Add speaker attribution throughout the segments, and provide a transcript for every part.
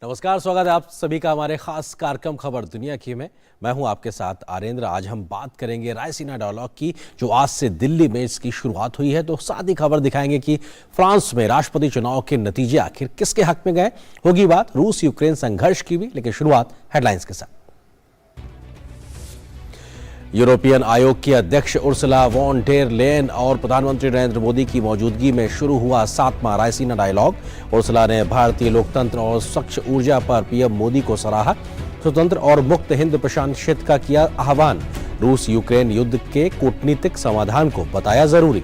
Speaker 1: नमस्कार, स्वागत है आप सभी का हमारे खास कार्यक्रम खबर दुनिया की में। मैं हूं आपके साथ आरेंद्र। आज हम बात करेंगे रायसीना डायलॉग की, जो आज से दिल्ली में इसकी शुरुआत हुई है। तो साथ ही खबर दिखाएंगे कि फ्रांस में राष्ट्रपति चुनाव के नतीजे आखिर किसके हक में गए। होगी बात रूस यूक्रेन संघर्ष की भी, लेकिन शुरुआत हेडलाइंस के साथ। यूरोपियन आयोग की अध्यक्ष उर्सुला वॉन डेर लेयन और प्रधानमंत्री नरेंद्र मोदी की मौजूदगी में शुरू हुआ 7वां रायसीना डायलॉग। उर्सुला ने भारतीय लोकतंत्र और स्वच्छ ऊर्जा पर पीएम मोदी को सराहा। स्वतंत्र और मुक्त हिंद प्रशांत क्षेत्र का किया आह्वान। रूस यूक्रेन युद्ध के कूटनीतिक समाधान को बताया जरूरी।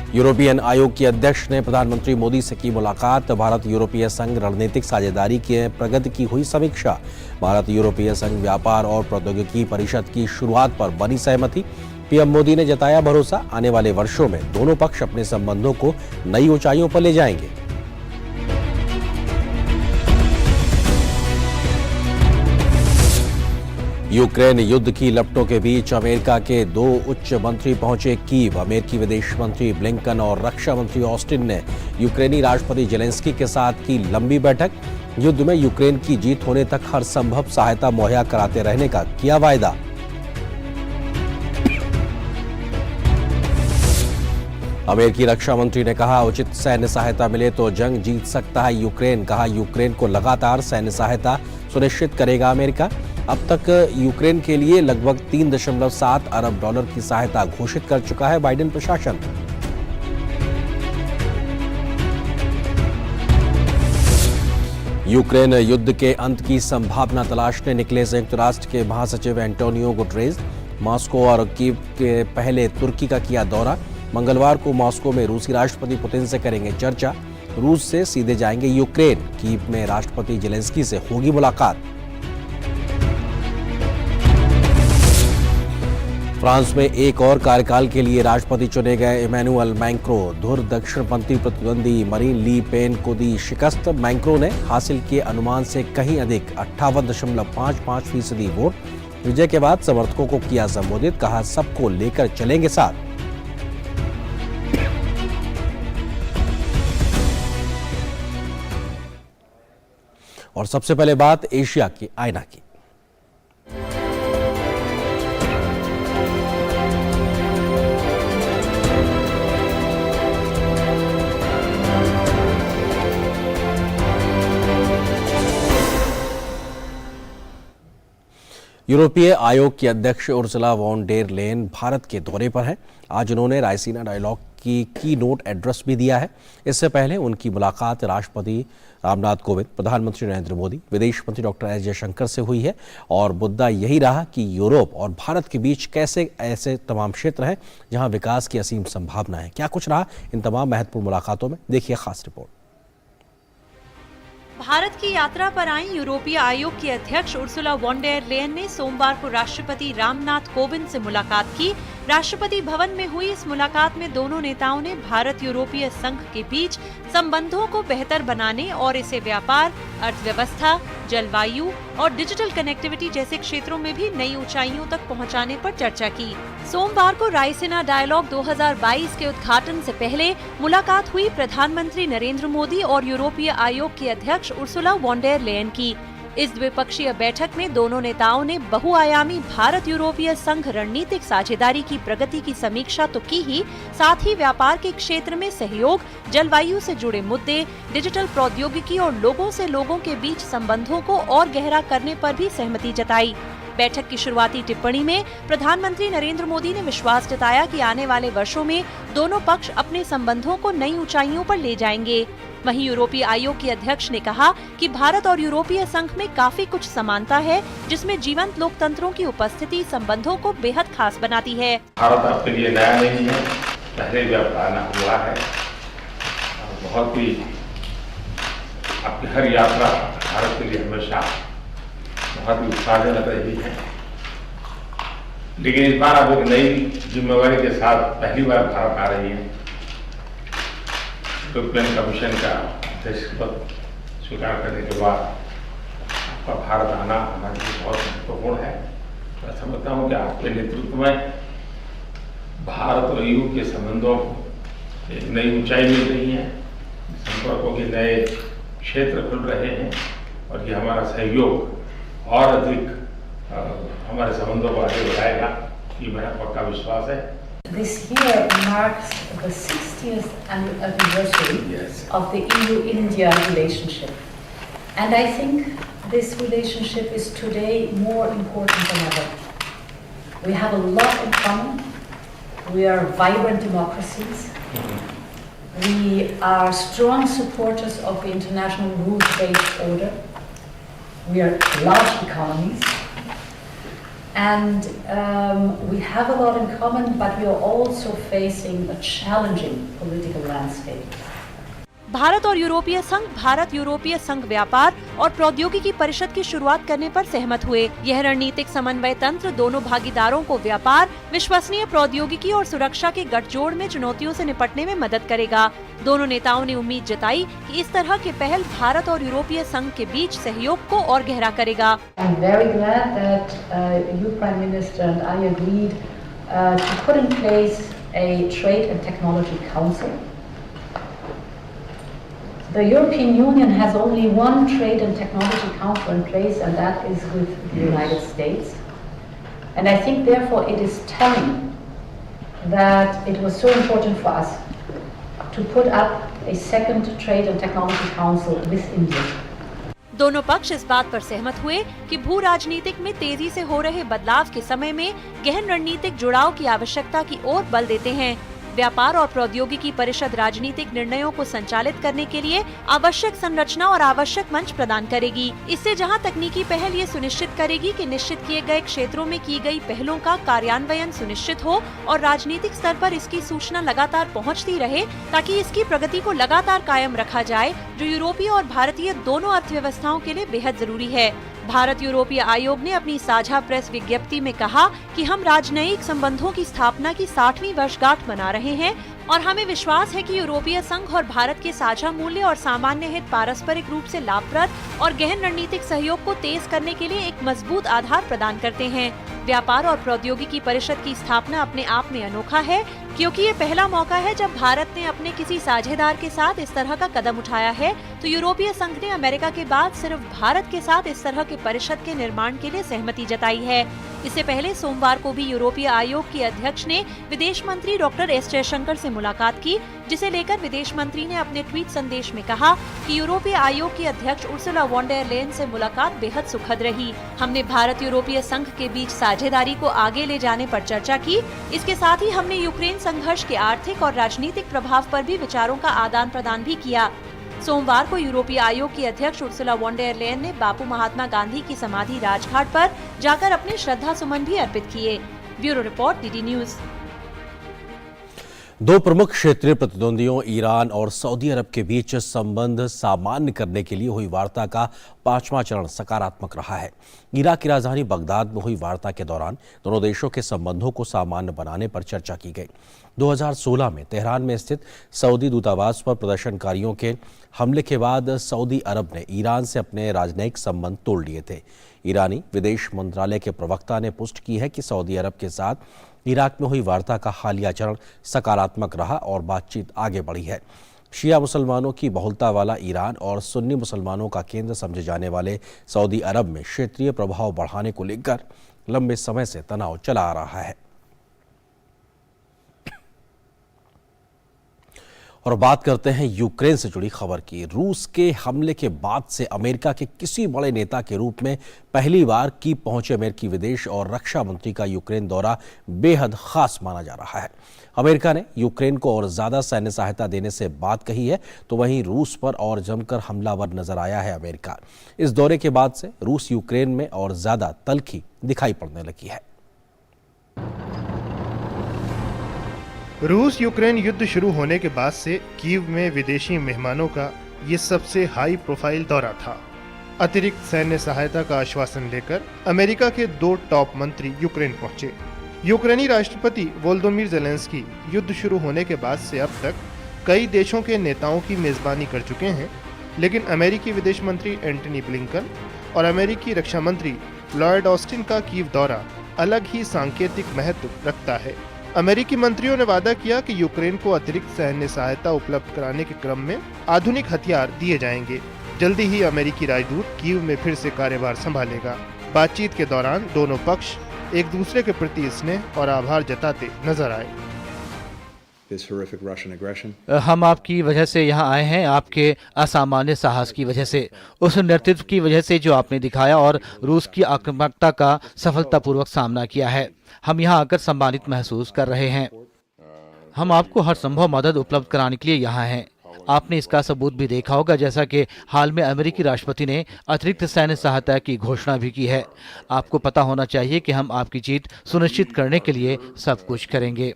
Speaker 1: यूरोपियन आयोग की अध्यक्ष ने प्रधानमंत्री मोदी से की मुलाकात। भारत यूरोपीय संघ रणनीतिक साझेदारी की प्रगति की हुई समीक्षा। भारत यूरोपीय संघ व्यापार और प्रौद्योगिकी परिषद की शुरुआत पर बनी सहमति। पीएम मोदी ने जताया भरोसा, आने वाले वर्षों में दोनों पक्ष अपने संबंधों को नई ऊंचाइयों पर ले जाएंगे। यूक्रेन युद्ध की लपटों के बीच अमेरिका के 2 उच्च मंत्री पहुंचे कीव। अमेरिकी विदेश मंत्री ब्लिंकन और रक्षा मंत्री ऑस्टिन ने यूक्रेनी राष्ट्रपति जेलेंस्की के साथ की लंबी बैठक। युद्ध में यूक्रेन की जीत होने तक हर संभव सहायता मुहैया कराते रहने का किया वायदा। अमेरिकी रक्षा मंत्री ने कहा, उचित सैन्य सहायता मिले तो जंग जीत सकता है यूक्रेन। कहा, यूक्रेन को लगातार सैन्य सहायता सुनिश्चित करेगा अमेरिका। अब तक यूक्रेन के लिए लगभग 3.7 अरब डॉलर की सहायता घोषित कर चुका है बाइडेन प्रशासन। यूक्रेन युद्ध के अंत की संभावना तलाशने निकले संयुक्त राष्ट्र के महासचिव एंटोनियो गुटरेस। मॉस्को और कीव के पहले तुर्की का किया दौरा। मंगलवार को मॉस्को में रूसी राष्ट्रपति पुतिन से करेंगे चर्चा। रूस से सीधे जाएंगे यूक्रेन। कीव में राष्ट्रपति जेलेंस्की से होगी मुलाकात। फ्रांस में एक और कार्यकाल के लिए राष्ट्रपति चुने गए इमैनुअल मैक्रों। धुर दक्षिणपंथी प्रतिद्वंदी मरीन ली पेन को दी शिकस्त। मैक्रों ने हासिल किए अनुमान से कहीं अधिक 58.55% वोट। विजय के बाद समर्थकों को किया संबोधित। कहा, सबको लेकर चलेंगे साथ। और सबसे पहले बात एशिया की आईना की। यूरोपीय आयोग की अध्यक्ष Ursula von der Leyen Bharat के दौरे पर हैं। आज उन्होंने Raisina dialogue keynote address भी दिया है। इससे पहले उनकी मुलाकात राष्ट्रपति रामनाथ कोविंद, प्रधानमंत्री नरेंद्र मोदी, विदेश मंत्री डॉक्टर एस जयशंकर से हुई है। और मुद्दा यही रहा कि यूरोप और भारत के बीच कैसे ऐसे तमाम क्षेत्र हैं जहां विकास की असीम संभावना है। क्या कुछ रहा इन तमाम महत्वपूर्ण मुलाकातों में, देखिए खास रिपोर्ट।
Speaker 2: भारत की यात्रा पर आई यूरोपीय आयोग की अध्यक्ष उर्सुला वॉन डेर लेयन ने सोमवार को राष्ट्रपति रामनाथ कोविंद से मुलाकात की। राष्ट्रपति भवन में हुई इस मुलाकात में दोनों नेताओं ने भारत यूरोपीय संघ के बीच संबंधों को बेहतर बनाने और इसे व्यापार, अर्थव्यवस्था, जलवायु और डिजिटल कनेक्टिविटी जैसे क्षेत्रों में भी नई ऊंचाइयों तक पहुंचाने पर चर्चा की। सोमवार को रायसीना डायलॉग 2022 के उद्घाटन से पहले मुलाकात हुई प्रधानमंत्री नरेंद्र मोदी और यूरोपीय आयोग की अध्यक्ष उर्सुला वॉन डेर लेयन की। इस द्विपक्षीय बैठक में दोनों नेताओं ने बहुआयामी भारत यूरोपीय संघ रणनीतिक साझेदारी की प्रगति की समीक्षा तो की ही, साथ ही व्यापार के क्षेत्र में सहयोग, जलवायु से जुड़े मुद्दे, डिजिटल प्रौद्योगिकी और लोगों से लोगों के बीच संबंधों को और गहरा करने पर भी सहमति जताई। बैठक की शुरुआती टिप्पणी में प्रधानमंत्री नरेंद्र मोदी ने विश्वास जताया कि आने वाले वर्षों में दोनों पक्ष अपने संबंधों को नई ऊंचाइयों पर ले जाएंगे। वहीं यूरोपीय आयोग की अध्यक्ष ने कहा कि भारत और यूरोपीय संघ में काफी कुछ समानता है, जिसमें जीवंत लोकतंत्रों की उपस्थिति संबंधों को बेहद खास बनाती है।
Speaker 3: भारत आपके लिए नया नहीं है, पहले भी आपका आना हुआ है। बहुत ही आपकी हर यात्रा भारत के लिए हमेशा बहुत ही उत्साहजनक रही है। लेकिन इस बार आप एक नई जिम्मेवारी के साथ पहली बार भारत आ रही है। यूरोपियन कमीशन का अध्यक्ष पद स्वीकार करने के बाद आपका भारत आना हमारे लिए बहुत महत्वपूर्ण है। मैं समझता हूँ कि आपके नेतृत्व में भारत और यूरोप के संबंधों को एक नई ऊंचाई मिल रही है, संपर्कों के नए क्षेत्र खुल रहे हैं और ये हमारा सहयोग और अधिक हमारे संबंधों को आगे बढ़ाएगा, ये मेरा पक्का विश्वास है।
Speaker 4: This year marks the 60th anniversary of the EU-India relationship. And I think this relationship is today more important than ever. We have a lot in common. We are vibrant democracies. We are strong supporters of the international rules-based order. We are large economies. And we have a lot in common, but we are also facing a challenging political landscape.
Speaker 2: Bharat और यूरोपीय संघ भारत यूरोपीय संघ व्यापार और प्रौद्योगिकी परिषद की शुरुआत करने पर सहमत हुए। यह रणनीतिक समन्वय तंत्र दोनों भागीदारों को व्यापार, विश्वसनीय प्रौद्योगिकी और सुरक्षा के गठजोड़ में चुनौतियों से निपटने में मदद करेगा। दोनों नेताओं ने उम्मीद जताई कि इस तरह के पहल भारत और यूरोपीय संघ के बीच सहयोग को और गहरा करेगा।
Speaker 4: I'm very glad that you, Prime Minister, and I agreed to put in place a Trade and Technology Council. The European Union has only one Trade and Technology Council in place, and that is with the United States. And I think, therefore, it is telling that it was so important for us to put up a second Trade and Technology Council with India.
Speaker 2: दोनों पक्ष इस बात पर सहमत हुए कि भू राजनीतिक में तेजी से हो रहे बदलाव के समय में गहन रणनीतिक जुड़ाव की आवश्यकता की ओर बल देते हैं। व्यापार और प्रौद्योगिकी परिषद राजनीतिक निर्णयों को संचालित करने के लिए आवश्यक संरचना और आवश्यक मंच प्रदान करेगी। इससे जहां तकनीकी पहल ये सुनिश्चित करेगी कि निश्चित किए गए क्षेत्रों में की गई पहलों का कार्यान्वयन सुनिश्चित हो और राजनीतिक स्तर पर इसकी सूचना लगातार पहुंचती रहे, ताकि इसकी प्रगति को लगातार कायम रखा जाए, जो यूरोपीय और भारतीय दोनों अर्थव्यवस्थाओं के लिए बेहद जरूरी है। भारत यूरोपीय आयोग ने अपनी साझा प्रेस विज्ञप्ति में कहा कि हम राजनयिक संबंधों की स्थापना की 60वीं वर्षगांठ मना रहे हैं और हमें विश्वास है कि यूरोपीय संघ और भारत के साझा मूल्य और सामान्य हित पारस्परिक रूप से लाभप्रद और गहन रणनीतिक सहयोग को तेज करने के लिए एक मजबूत आधार प्रदान करते हैं। व्यापार और प्रौद्योगिकी परिषद की स्थापना अपने आप में अनोखा है, क्योंकि ये पहला मौका है जब भारत ने अपने किसी साझेदार के साथ इस तरह का कदम उठाया है। तो यूरोपीय संघ ने अमेरिका के बाद सिर्फ भारत के साथ इस तरह के परिषद के निर्माण के लिए सहमति जताई है। इससे पहले सोमवार को भी यूरोपीय आयोग के अध्यक्ष ने विदेश मंत्री डॉक्टर एस जयशंकर से मुलाकात की, जिसे लेकर विदेश मंत्री ने अपने ट्वीट संदेश में कहा कि यूरोपीय आयोग की अध्यक्ष उर्सुला वॉन डेर लेयन से मुलाकात बेहद सुखद रही। हमने भारत यूरोपीय संघ के बीच साझेदारी को आगे ले जाने पर चर्चा की। इसके साथ ही हमने यूक्रेन संघर्ष के आर्थिक और राजनीतिक प्रभाव पर भी विचारों का आदान प्रदान भी किया। सोमवार को यूरोपीय आयोग की अध्यक्ष उर्सुला वॉन डेर लेयन ने बापू महात्मा गांधी की समाधि राजघाट पर जाकर अपने श्रद्धा सुमन भी अर्पित किए। Bureau report, DD news.
Speaker 1: दो प्रमुख क्षेत्रीय प्रतिद्वंदियों ईरान और सऊदी अरब के बीच संबंध सामान्य करने के लिए हुई वार्ता का 5वां चरण सकारात्मक रहा है। इराक की राजधानी बगदाद में हुई वार्ता के दौरान दोनों देशों के संबंधों को सामान्य बनाने पर चर्चा की गई। 2016 में तेहरान में स्थित सऊदी दूतावास पर प्रदर्शनकारियों के हमले के बाद सऊदी अरब ने ईरान से अपने राजनयिक संबंध तोड़ लिए थे। ईरानी विदेश मंत्रालय के प्रवक्ता ने पुष्टि की है कि सऊदी अरब के साथ इराक में हुई वार्ता का हालिया चरण सकारात्मक रहा और बातचीत आगे बढ़ी है। शिया मुसलमानों की बहुलता वाला ईरान और सुन्नी मुसलमानों का केंद्र समझे जाने वाले सऊदी अरब में क्षेत्रीय प्रभाव बढ़ाने को लेकर लंबे समय से तनाव चला आ रहा है। और बात करते हैं यूक्रेन से जुड़ी खबर की। रूस के हमले के बाद से अमेरिका के किसी बड़े नेता के रूप में पहली बार कीव पहुंचे अमेरिकी विदेश और रक्षा मंत्री का यूक्रेन दौरा बेहद खास माना जा रहा है। अमेरिका ने यूक्रेन को और ज्यादा सैन्य सहायता देने से बात कही है, तो वहीं रूस पर और जमकर हमलावर नजर आया है अमेरिका। इस दौरे के बाद से रूस यूक्रेन में और ज्यादा तल्खी दिखाई पड़ने लगी है।
Speaker 5: रूस यूक्रेन युद्ध शुरू होने के बाद से कीव में विदेशी मेहमानों का ये सबसे हाई प्रोफाइल दौरा था। अतिरिक्त सैन्य सहायता का आश्वासन लेकर अमेरिका के 2 टॉप मंत्री यूक्रेन पहुंचे। यूक्रेनी राष्ट्रपति वोलोदिमीर ज़ेलेंस्की युद्ध शुरू होने के बाद से अब तक कई देशों के नेताओं की मेजबानी कर चुके हैं, लेकिन अमेरिकी विदेश मंत्री एंटनी ब्लिंकन और अमेरिकी रक्षा मंत्री लॉयड ऑस्टिन का कीव दौरा अलग ही सांकेतिक महत्व रखता है। अमेरिकी मंत्रियों ने वादा किया कि यूक्रेन को अतिरिक्त सैन्य सहायता उपलब्ध कराने के क्रम में आधुनिक हथियार दिए जाएंगे। जल्दी ही अमेरिकी राजदूत कीव में फिर से कार्यभार संभालेगा। बातचीत के दौरान दोनों पक्ष एक दूसरे के प्रति स्नेह और आभार जताते नजर आए।
Speaker 6: हम आपकी वजह से यहाँ आए हैं, आपके असामान्य साहस की वजह से, उस नेतृत्व की वजह से जो आपने दिखाया और रूस की आक्रामकता का सफलतापूर्वक सामना किया है। हम यहाँ आकर सम्मानित महसूस कर रहे हैं। हम आपको हर संभव मदद उपलब्ध कराने के लिए यहाँ हैं। आपने इसका सबूत भी देखा होगा, जैसा कि हाल में अमेरिकी राष्ट्रपति ने अतिरिक्त सैन्य सहायता की घोषणा भी की है। आपको पता होना चाहिए कि हम आपकी जीत सुनिश्चित करने के लिए सब कुछ करेंगे।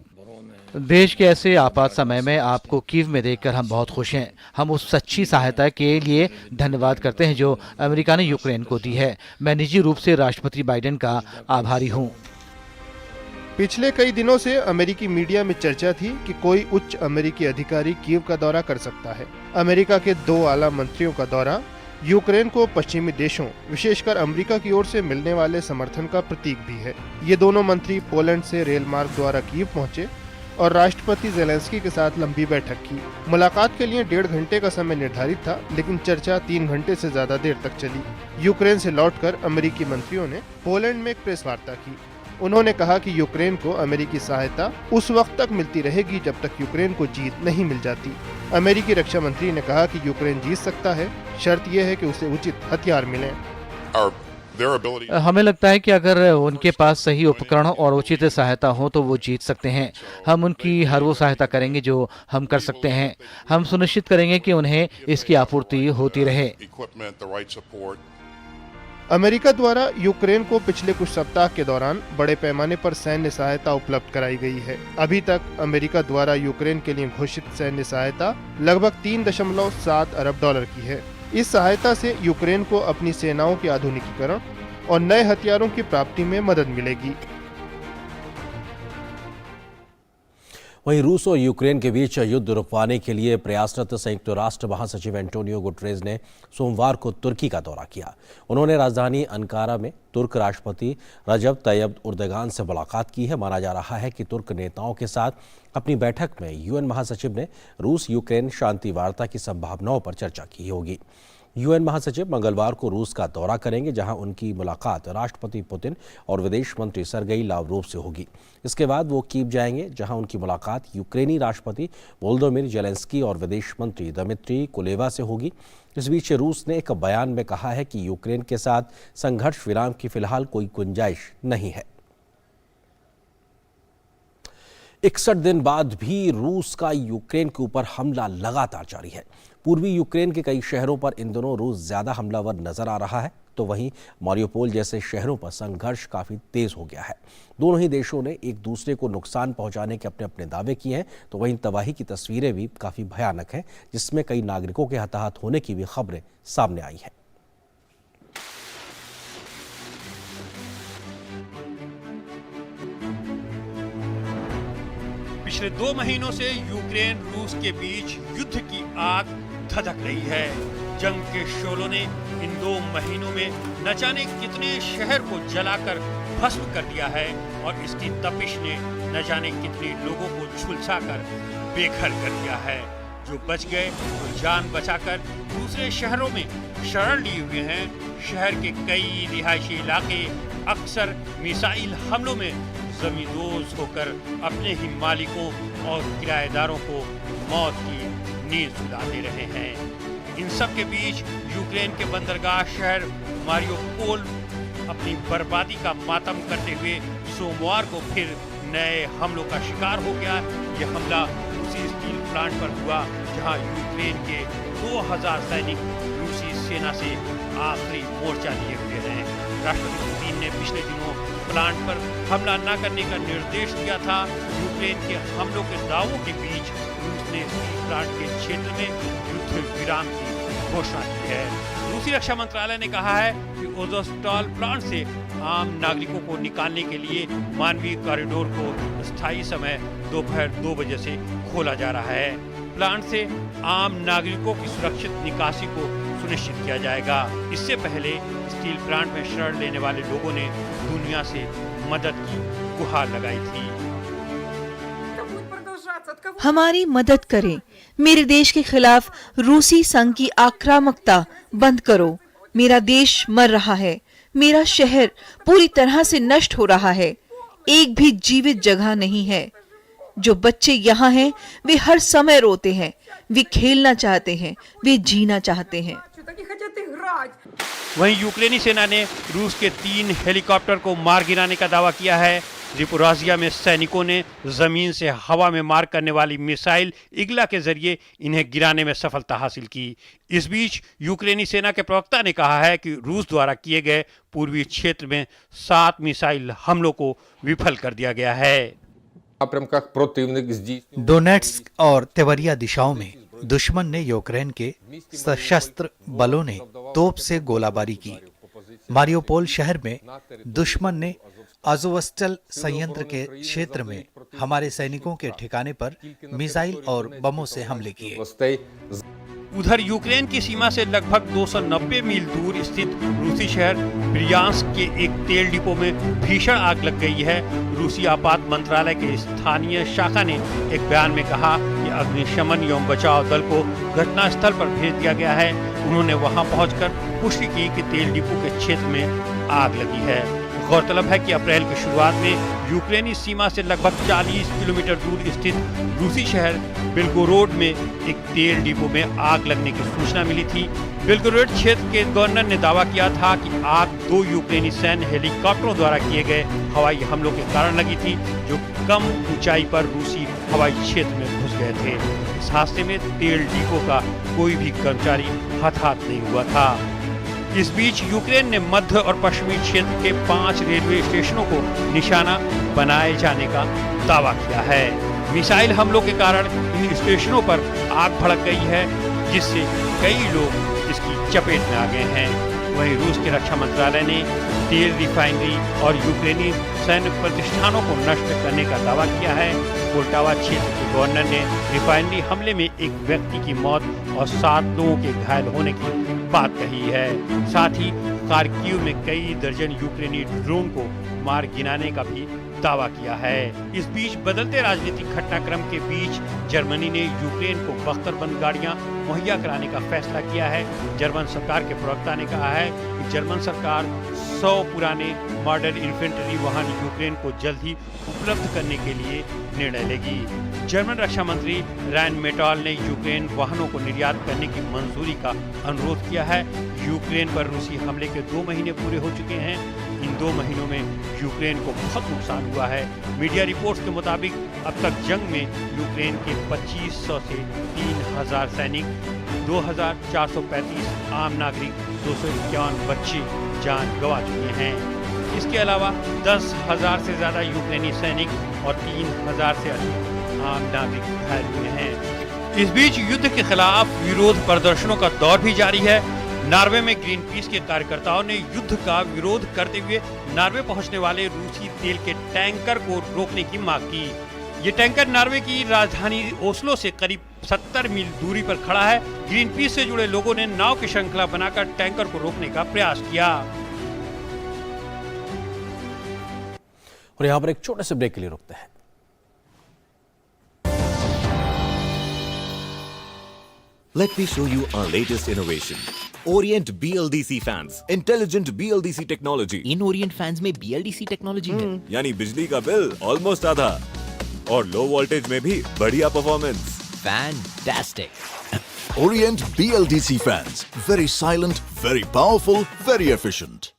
Speaker 6: देश के ऐसे आपात समय में आपको कीव में देखकर हम बहुत खुश हैं। हम उस सच्ची सहायता के लिए धन्यवाद करते हैं जो अमेरिका ने यूक्रेन को दी है। मैं निजी रूप से राष्ट्रपति बाइडेन का आभारी हूं।
Speaker 5: पिछले कई दिनों से अमेरिकी मीडिया में चर्चा थी कि कोई उच्च अमेरिकी अधिकारी कीव का दौरा कर सकता है। अमेरिका के 2 आला मंत्रियों का दौरा यूक्रेन को पश्चिमी देशों, विशेषकर अमेरिका की ओर से मिलने वाले समर्थन का प्रतीक भी है। ये दोनों मंत्री पोलैंड से रेल मार्ग द्वारा कीव पहुंचे और राष्ट्रपति ज़ेलेंस्की के साथ लंबी बैठक की। मुलाकात के लिए 1.5 घंटे का समय निर्धारित था, लेकिन चर्चा 3 घंटे से ज्यादा देर तक चली। यूक्रेन से लौटकर अमेरिकी मंत्रियों ने पोलैंड में एक प्रेस वार्ता की। उन्होंने कहा कि यूक्रेन को अमेरिकी सहायता उस वक्त तक मिलती रहेगी जब तक यूक्रेन को जीत नहीं मिल जाती। अमेरिकी रक्षा मंत्री ने कहा कि यूक्रेन जीत सकता है, शर्त यह है कि उसे उचित हथियार मिलें।
Speaker 6: हमें लगता है कि अगर उनके पास सही उपकरण और उचित सहायता हो तो वो जीत सकते हैं। हम उनकी हर वो सहायता करेंगे जो हम कर सकते हैं। हम सुनिश्चित करेंगे कि उन्हें इसकी आपूर्ति होती रहे।
Speaker 5: अमेरिका द्वारा यूक्रेन को पिछले कुछ सप्ताह के दौरान बड़े पैमाने पर सैन्य सहायता उपलब्ध कराई गई है। अभी तक अमेरिका द्वारा यूक्रेन के लिए घोषित सैन्य सहायता लगभग 3.7 अरब डॉलर की है। इस सहायता से यूक्रेन को अपनी सेनाओं के आधुनिकीकरण और नए हथियारों की प्राप्ति में मदद मिलेगी।
Speaker 1: वहीं रूस और यूक्रेन के बीच युद्ध रुकवाने के लिए प्रयासरत संयुक्त राष्ट्र महासचिव एंटोनियो गुटेरेस ने सोमवार को तुर्की का दौरा किया। उन्होंने राजधानी अंकारा में तुर्क राष्ट्रपति रजब तैयब एर्दोगान से मुलाकात की है। माना जा रहा है कि तुर्क नेताओं के साथ अपनी बैठक में यूएन महासचिव ने रूस यूक्रेन शांति वार्ता की संभावनाओं पर चर्चा की होगी। यूएन महासचिव मंगलवार को रूस का दौरा करेंगे, जहां उनकी मुलाकात राष्ट्रपति पुतिन और विदेश मंत्री सरगेई लावरोव से होगी। इसके बाद वो कीव जाएंगे, जहां उनकी मुलाकात यूक्रेनी राष्ट्रपति वोलोदिमीर ज़ेलेंस्की और विदेश मंत्री दिमित्री कुलेबा से होगी। इस बीच रूस ने एक बयान में कहा है कि यूक्रेन के साथ संघर्ष विराम की फिलहाल कोई गुंजाइश नहीं है। 61 दिन बाद भी रूस का यूक्रेन के ऊपर हमला लगातार जारी है। पूर्वी यूक्रेन के कई शहरों पर इन दिनों रूस ज्यादा हमलावर नजर आ रहा है, तो वहीं मारियोपोल जैसे शहरों पर संघर्ष काफी तेज हो गया है। दोनों ही देशों ने एक दूसरे को नुकसान पहुंचाने के अपने अपने दावे किए हैं, तो वहीं तबाही की तस्वीरें भी काफी भयानक हैं, जिसमें कई नागरिकों के हताहत होने की भी खबरें सामने आई हैं।
Speaker 7: पिछले 2 महीनों से यूक्रेन रूस के बीच युद्ध की आग धधक रही है। जंग के शोलों ने इन 2 महीनों में न जाने कितने शहर को जलाकर भस्म कर दिया है और इसकी तपिश ने न जाने कितने लोगों को झुलसाकर बेघर कर दिया है। जो बच गए वो जान बचाकर दूसरे शहरों में शरण लिए हुए हैं। शहर के कई रिहायशी इलाके अक्सर मिसाइल हमलों में जमींदोज होकर अपने ही मालिकों और किराएदारों को मौत की नींद सुलाते रहे हैं। इन सब के बीच यूक्रेन के बंदरगाह शहर मारियोपोल अपनी बर्बादी का मातम करते हुए सोमवार को फिर नए हमलों का शिकार हो गया। यह हमला उसी स्टील प्लांट पर हुआ जहां यूक्रेन के 2000 सैनिक रूसी सेना से आखिरी मोर्चा लिए हुए हैं। राष्ट्रपति पुतिन ने पिछले दिनों प्लांट पर हमला न करने का निर्देश दिया था। यूक्रेन के हमलों के दावों के बीच रूस ने स्टील प्लांट के क्षेत्र में युद्ध विराम की घोषणा की है। रूसी रक्षा मंत्रालय ने कहा है कि ओज़ोस्ताल प्लांट से आम नागरिकों को निकालने के लिए मानवीय कॉरिडोर को स्थायी समय दोपहर 2 बजे से खोला जा रहा है। प्लांट से आम नागरिकों की सुरक्षित निकासी को सुनिश्चित किया जाएगा। इससे पहले स्टील प्लांट में शरण लेने वाले लोगों ने दुनिया से मदद की गुहार लगाई थी।
Speaker 8: हमारी मदद करें। मेरे देश के खिलाफ रूसी संघ की आक्रामकता बंद करो। मेरा देश मर रहा है। मेरा शहर पूरी तरह से नष्ट हो रहा है। एक भी जीवित जगह नहीं है। जो बच्चे यहाँ हैं, वे हर समय रोते हैं। वे खेलना चाहते हैं, वे जीना चाहते हैं।
Speaker 7: वहीं यूक्रेनी सेना ने रूस के 3 हेलीकॉप्टर को मार गिराने का दावा किया है। ज़िपोरिज़िया में सैनिकों ने जमीन से हवा में मार करने वाली मिसाइल इग्ला के जरिए इन्हें गिराने में सफलता हासिल की। इस बीच यूक्रेनी सेना के प्रवक्ता ने कहा है कि रूस द्वारा किए गए पूर्वी क्षेत्र में 7 मिसाइल हमलों को विफल कर दिया गया है।
Speaker 6: डोनेट्स्क और तेवरिया दिशाओं में दुश्मन ने यूक्रेन के सशस्त्र बलों ने तोप से गोलाबारी की। मारियोपोल शहर में दुश्मन ने अज़ोवस्टल संयंत्र के क्षेत्र में हमारे सैनिकों के ठिकाने पर मिसाइल और बमों से हमले किए।
Speaker 7: उधर यूक्रेन की सीमा से लगभग 290 मील दूर स्थित रूसी शहर ब्रियांस्क के एक तेल डिपो में भीषण आग लग गई है। रूसी आपात मंत्रालय के स्थानीय शाखा ने एक बयान में कहा कि अग्निशमन एवं बचाव दल को घटनास्थल पर भेज दिया गया है। उन्होंने वहां पहुंचकर पुष्टि की कि तेल डिपो के क्षेत्र में आग लगी है। गौरतलब है कि अप्रैल की शुरुआत में यूक्रेनी सीमा से लगभग 40 किलोमीटर दूर स्थित रूसी शहर बेल्गोरोड में एक तेल डिपो में आग लगने की सूचना मिली थी। बेल्गोरोड क्षेत्र के गवर्नर ने दावा किया था कि आग 2 यूक्रेनी सैन्य हेलीकॉप्टरों द्वारा किए गए हवाई हमलों के कारण लगी थी, जो कम ऊंचाई पर रूसी हवाई क्षेत्र में घुस गए थे। इस हादसे में तेल डिपो का कोई भी कर्मचारी हताहत नहीं हुआ था। इस बीच यूक्रेन ने मध्य और पश्चिमी क्षेत्र के 5 रेलवे स्टेशनों को निशाना बनाए जाने का दावा किया है। मिसाइल हमलों के कारण इन स्टेशनों पर आग भड़क गई है, जिससे कई लोग इसकी चपेट में आ गए हैं। वहीं रूस के रक्षा मंत्रालय ने तेल रिफाइनरी और यूक्रेनी सैन्य प्रतिष्ठानों को नष्ट करने का दावा किया है। पोल्टावा क्षेत्र के गवर्नर ने रिफाइनरी हमले में एक व्यक्ति की मौत और 7 लोगों के घायल होने की बात कही है। साथ ही खार्किव में कई दर्जन यूक्रेनी ड्रोन को मार गिराने का भी दावा किया है। इस बीच बदलते राजनीतिक घटनाक्रम के बीच जर्मनी ने यूक्रेन को बख्तरबंद गाड़ियां मुहैया कराने का फैसला किया है। जर्मन सरकार के प्रवक्ता ने कहा है कि जर्मन सरकार 100 पुराने मॉडल इन्फेंट्री वाहन यूक्रेन को जल्द ही उपलब्ध करने के लिए निर्णय लेगी। जर्मन रक्षा मंत्री रायन मेटॉल ने यूक्रेन वाहनों को निर्यात करने की मंजूरी का अनुरोध किया है। यूक्रेन पर रूसी हमले के 2 महीने पूरे हो चुके हैं। इन 2 महीनों में यूक्रेन को बहुत नुकसान हुआ है। मीडिया रिपोर्ट्स के मुताबिक अब तक जंग में यूक्रेन के 2500 से 3000 सैनिक, 2435 आम नागरिक, 251 बच्चे जान गंवा चुके हैं। इसके अलावा 10,000 से ज्यादा यूक्रेनी सैनिक और 3000 से अधिक आम नागरिक घायल हुए हैं। इस बीच युद्ध के खिलाफ विरोध प्रदर्शनों का दौर भी जारी है। नॉर्वे में ग्रीन पीस के कार्यकर्ताओं ने युद्ध का विरोध करते हुए नॉर्वे पहुंचने वाले रूसी तेल के टैंकर को रोकने की मांग की। ये टैंकर नॉर्वे की राजधानी ओस्लो से करीब 70 मील दूरी पर खड़ा है। ग्रीन पीस से जुड़े लोगों ने नाव की श्रृंखला बनाकर टैंकर को रोकने का प्रयास किया।
Speaker 1: और यहाँ पर एक छोटे से ब्रेक के लिए रुकते हैं।
Speaker 9: Let me show you our latest innovation. Orient BLDC fans. Intelligent BLDC technology.
Speaker 10: In Orient fans में BLDC टेक्नोलॉजी है।
Speaker 9: यानी बिजली का बिल ऑलमोस्ट आधा और लो वोल्टेज में भी बढ़िया performance.
Speaker 10: Fantastic.
Speaker 11: Orient BLDC fans. Very silent, very powerful, very efficient.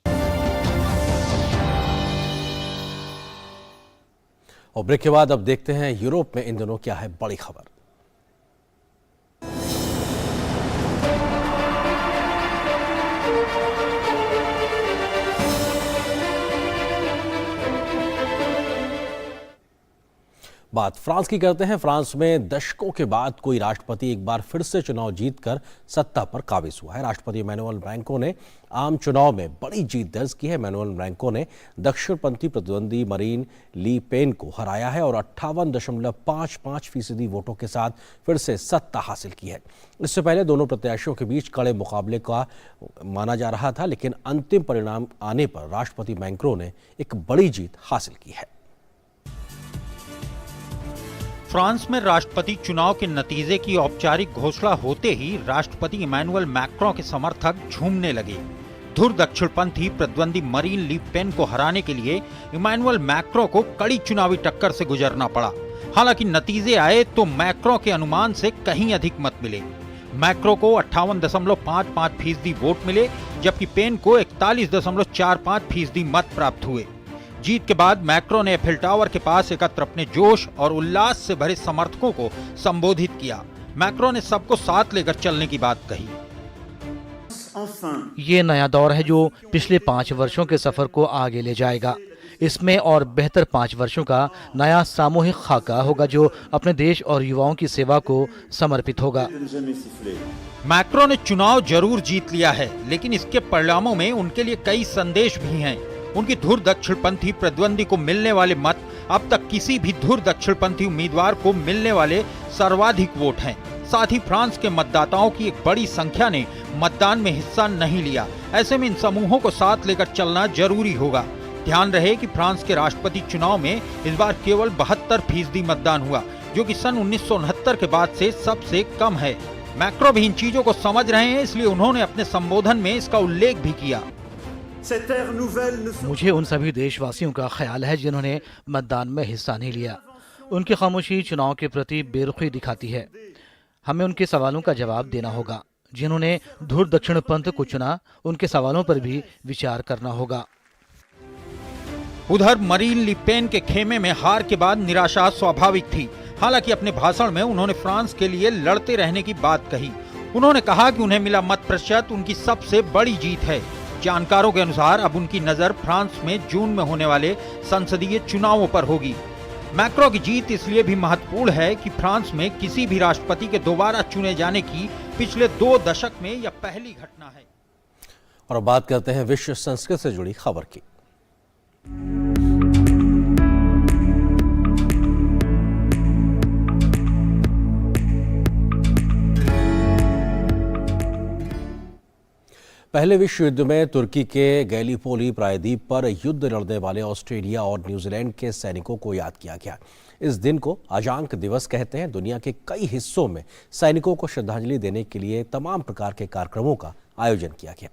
Speaker 1: और ब्रेक के बाद अब देखते हैं यूरोप में इन दिनों क्या है बड़ी खबर। बात फ्रांस की करते हैं। फ्रांस में दशकों के बाद कोई राष्ट्रपति एक बार फिर से चुनाव जीतकर सत्ता पर काबिज हुआ है। राष्ट्रपति इमैनुअल मैक्रों ने आम चुनाव में बड़ी जीत दर्ज की है। इमैनुअल मैक्रों ने दक्षिणपंथी प्रतिद्वंदी मरीन ली पेन को हराया है और 58.55% वोटों के साथ फिर से सत्ता हासिल की है। इससे पहले दोनों प्रत्याशियों के बीच कड़े मुकाबले का माना जा रहा था, लेकिन अंतिम परिणाम आने पर राष्ट्रपति मैक्रों ने एक बड़ी जीत हासिल की है।
Speaker 7: फ्रांस में राष्ट्रपति चुनाव के नतीजे की औपचारिक घोषणा होते ही राष्ट्रपति इमैनुअल मैक्रों के समर्थक झूमने लगे। धुर दक्षिणपंथी प्रतिद्वंदी मरीन ली पेन को हराने के लिए इमैनुअल मैक्रों को कड़ी चुनावी टक्कर से गुजरना पड़ा। हालांकि नतीजे आए तो मैक्रों के अनुमान से कहीं अधिक मत मिले। मैक्रों को 58.55% वोट मिले, जबकि पेन को 41.45% मत प्राप्त हुए। जीत के बाद मैक्रों ने एफिल टावर के पास एकत्र अपने जोश और उल्लास से भरे समर्थकों को संबोधित किया। मैक्रों ने सबको साथ लेकर चलने की बात कही।
Speaker 6: ये नया दौर है जो पिछले 5 वर्षों के सफर को आगे ले जाएगा। इसमें और बेहतर 5 वर्षों का नया सामूहिक खाका होगा जो अपने देश और युवाओं की सेवा को समर्पित होगा।
Speaker 7: मैक्रों ने चुनाव जरूर जीत लिया है, लेकिन इसके परिणामों में उनके लिए कई संदेश भी हैं। उनकी धुर दक्षिणपंथी प्रतिद्वंदी को मिलने वाले मत अब तक किसी भी धुर दक्षिणपंथी उम्मीदवार को मिलने वाले सर्वाधिक वोट हैं। साथ ही फ्रांस के मतदाताओं की एक बड़ी संख्या ने मतदान में हिस्सा नहीं लिया। ऐसे में इन समूहों को साथ लेकर चलना जरूरी होगा। ध्यान रहे कि फ्रांस के राष्ट्रपति चुनाव में इस बार केवल 72% मतदान हुआ, जो कि सन 1969 के बाद से सबसे कम है। मैक्रो भी इन चीजों को समझ रहे हैं, इसलिए उन्होंने अपने संबोधन में इसका उल्लेख भी किया।
Speaker 6: मुझे उन सभी देशवासियों का ख्याल है जिन्होंने मतदान में हिस्सा नहीं लिया। उनकी खामोशी चुनाव के प्रति बेरुखी दिखाती है। हमें उनके सवालों का जवाब देना होगा। जिन्होंने धुर दक्षिणपंथ को चुना, उनके सवालों पर भी विचार करना होगा।
Speaker 7: उधर मरीन ली पेन के खेमे में हार के बाद निराशा स्वाभाविक थी। हालांकि अपने भाषण में उन्होंने फ्रांस के लिए लड़ते रहने की बात कही। उन्होंने कहा कि उन्हें मिला मत प्रतिशत उनकी सबसे बड़ी जीत है। जानकारों के अनुसार अब उनकी नजर फ्रांस में जून में होने वाले संसदीय चुनावों पर होगी। मैक्रो की जीत इसलिए भी महत्वपूर्ण है कि फ्रांस में किसी भी राष्ट्रपति के दोबारा चुने जाने की पिछले 2 दशक में यह पहली घटना है।
Speaker 1: और अब बात करते हैं विश्व संस्कृत से जुड़ी खबर की। पहले विश्व युद्ध में तुर्की के गैलीपोली प्रायद्वीप पर युद्ध लड़ने वाले ऑस्ट्रेलिया और न्यूजीलैंड के सैनिकों को याद किया गया। इस दिन को अजांक दिवस कहते हैं। दुनिया के कई हिस्सों में सैनिकों को श्रद्धांजलि देने के लिए तमाम प्रकार के कार्यक्रमों का आयोजन किया गया।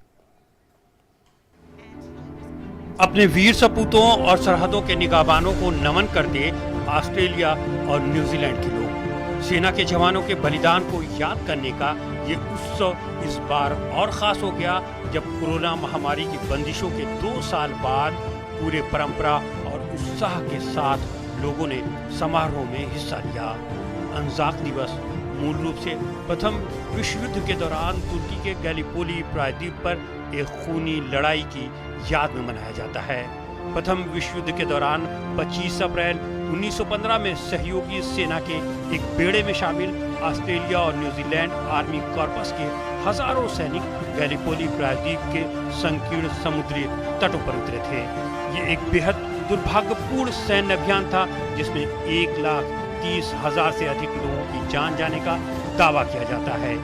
Speaker 7: अपने वीर सपूतों और सरहदों के निगाहबानों को नमन करते ऑस्ट्रेलिया और न्यूजीलैंड के लोग। सेना के जवानों के बलिदान को याद करने का ये उत्सव इस बार और खास हो गया जब कोरोना महामारी की बंदिशों के 2 साल बाद पूरे परंपरा और उत्साह के साथ लोगों ने समारोह में हिस्सा लिया। अंजाक दिवस मूल रूप से प्रथम विश्व युद्ध के दौरान तुर्की के गैलीपोली प्रायद्वीप पर एक खूनी लड़ाई की याद में मनाया जाता है। प्रथम विश्व युद्ध के दौरान 25 अप्रैल 1915 में सहयोगी सेना के एक बेड़े में शामिल ऑस्ट्रेलिया और न्यूजीलैंड आर्मी कॉर्पस के हजारों सैनिक गैलीपोली प्रायद्वीप के संकीर्ण समुद्री तटों पर उतरे थे। ये एक बेहद दुर्भाग्यपूर्ण सैन्य अभियान था जिसमें 1,30,000 से अधिक लोगों की जान जाने का दावा किया जाता है।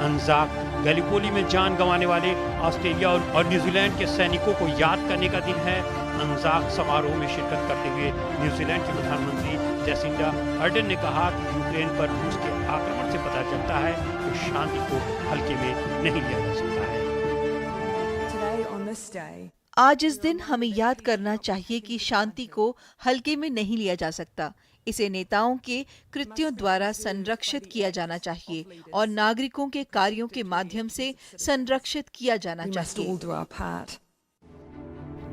Speaker 7: अंजाक गैलीपोली में जान गंवाने वाले ऑस्ट्रेलिया और न्यूजीलैंड के सैनिकों को याद करने का दिन है। अंजाक समारोह में शिरकत करते हुए न्यूजीलैंड के प्रधानमंत्री जेसिंडा अर्डन ने कहा कि यूक्रेन पर रूस के आक्रमण से पता चलता है कि शांति को हल्के में नहीं लिया जा सकता है।
Speaker 8: आज इस दिन हमें याद करना चाहिए कि शांति को हल्के में नहीं लिया जा सकता। इसे नेताओं के कृत्यों द्वारा संरक्षित किया जाना चाहिए और नागरिकों के कार्यों के माध्यम से संरक्षित किया जाना चाहिए।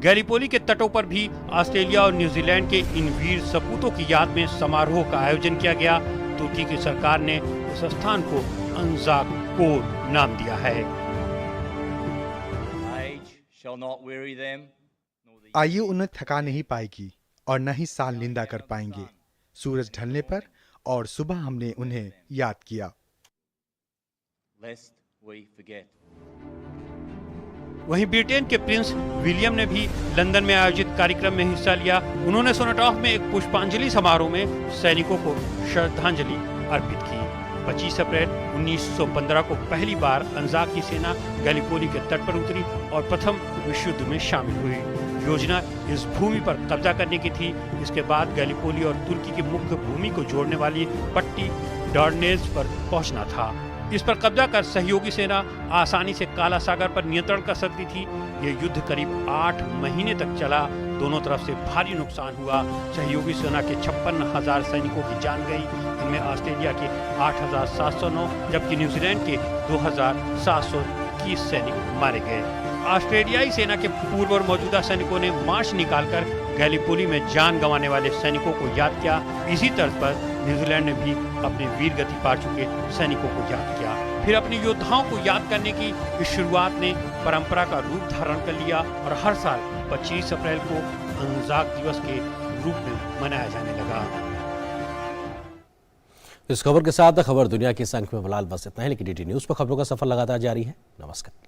Speaker 7: गैलीपोली के तटों पर भी ऑस्ट्रेलिया और न्यूजीलैंड के इन वीर सपूतों की याद में समारोह का आयोजन किया गया। तुर्की की सरकार ने इस स्थान को अंजाक कोर नाम दिया है।
Speaker 12: आयु उन्हें थका नहीं पाएगी और न ही साल निंदा कर पाएंगे। सूरज ढलने पर और सुबह हमने उन्हें याद किया।
Speaker 7: वहीं ब्रिटेन के प्रिंस विलियम ने भी लंदन में आयोजित कार्यक्रम में हिस्सा लिया। उन्होंने सोनेटॉफ में एक पुष्पांजलि समारोह में सैनिकों को श्रद्धांजलि अर्पित की। 25 अप्रैल 1915 को पहली बार अंजाक की सेना गैलीपोली के तट पर उतरी और प्रथम विश्व युद्ध में शामिल हुई। योजना इस भूमि पर कब्जा करने की थी। इसके बाद गैलीपोली और तुर्की की मुख्य भूमि को जोड़ने वाली पट्टी डॉर्नेज पर पहुंचना था। इस पर कब्जा कर सहयोगी सेना आसानी से काला सागर पर नियंत्रण कर सकती थी। ये युद्ध करीब 8 महीने तक चला। दोनों तरफ से भारी नुकसान हुआ। सहयोगी सेना के 56,000 सैनिकों की जान गई। इनमें ऑस्ट्रेलिया के 8,709 जबकि न्यूजीलैंड के 2,721 सैनिक मारे गए। ऑस्ट्रेलियाई सेना के पूर्व और मौजूदा सैनिकों ने मार्च निकालकर गैलीपोली में जान गंवाने वाले सैनिकों को याद किया। इसी तर्ज पर न्यूजीलैंड ने भी अपने वीर गति पा चुके सैनिकों को याद किया। फिर अपने योद्धाओं को याद करने की इस शुरुआत ने परंपरा का रूप धारण कर लिया और हर साल 25 अप्रैल को अंजाक दिवस के रूप में मनाया जाने लगा।
Speaker 1: इस खबर के साथ खबर दुनिया की संख्या में फिलहाल बस इतना है, लेकिन डीडी न्यूज पर खबरों का सफर लगातार जारी है। नमस्कार।